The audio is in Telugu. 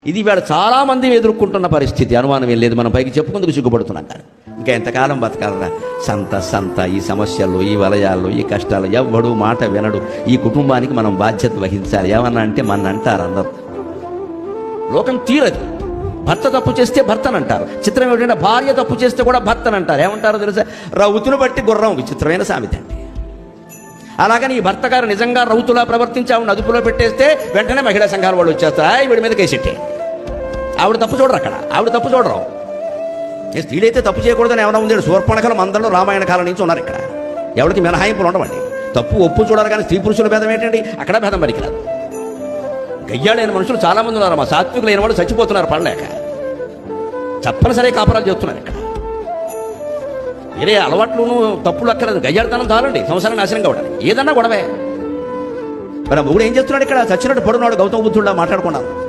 ఇది వేళ చాలామంది ఎదుర్కొంటున్న పరిస్థితి, అనుమానం ఏం లేదు. మనం పైకి చెప్పుకుందుకు సిగ్గుపడుతున్నాం. కానీ ఇంకా ఎంతకాలం బతకాలరా సంత ఈ సమస్యల్లో, ఈ వలయాల్లో, ఈ కష్టాలు. ఎవ్వడు మాట వినడు. ఈ కుటుంబానికి మనం బాధ్యత వహించాలి. ఏమన్నా అంటే మన అంటారు అందరూ. లోకం తీరదు. భర్త తప్పు చేస్తే భర్తనంటారు. చిత్రం ఏమిటంటే భార్య తప్పు చేస్తే కూడా భర్తనంటారు. ఏమంటారో తెలుసా? రౌతును బట్టి గుర్రం. విచిత్రమైన సామెత అండి. అలాగని ఈ భర్త గారు నిజంగా రౌతులా ప్రవర్తించి ఆవిడ అదుపులో పెట్టేస్తే వెంటనే మహిళా సంఘాల వాళ్ళు వచ్చేస్తారు. వీడి మీద కేసెట్టే. ఆవిడ తప్పు చూడరు. అక్కడ ఆవిడ తప్పు చూడరు. స్త్రీలైతే తప్పు చేయకూడదని ఏమైనా ఉంది? శూర్పణఖల మందల్లో రామాయణ కాలం నుంచి ఉన్నారు. ఇక్కడ ఎవరికి మినహాయింపులు ఉండవండి. తప్పు ఒప్పు చూడాలి. కానీ స్త్రీ పురుషుల భేదం ఏంటండి? అక్కడ భేదం పనికిరాదు. గయ్యాడైన మనుషులు చాలామంది ఉన్నారు. మా సాత్వికులైన వాళ్ళు చచ్చిపోతున్నారు పడలేక. తప్పనిసరి కాపురాలు చేస్తున్నారు. ఇక్కడ వేరే అలవాట్లును తప్పులు అక్కర్లేదు. గయ్యాడతనం చాలండి సంసారం నాశనం కావడానికి. ఏదన్నా గొడవే. మరి మొగుడు ఏం చేస్తున్నాడు? ఇక్కడ చచ్చినట్టు పడున్నాడు. గౌతమ బుద్ధుడిలా మాట్లాడుకున్నాను.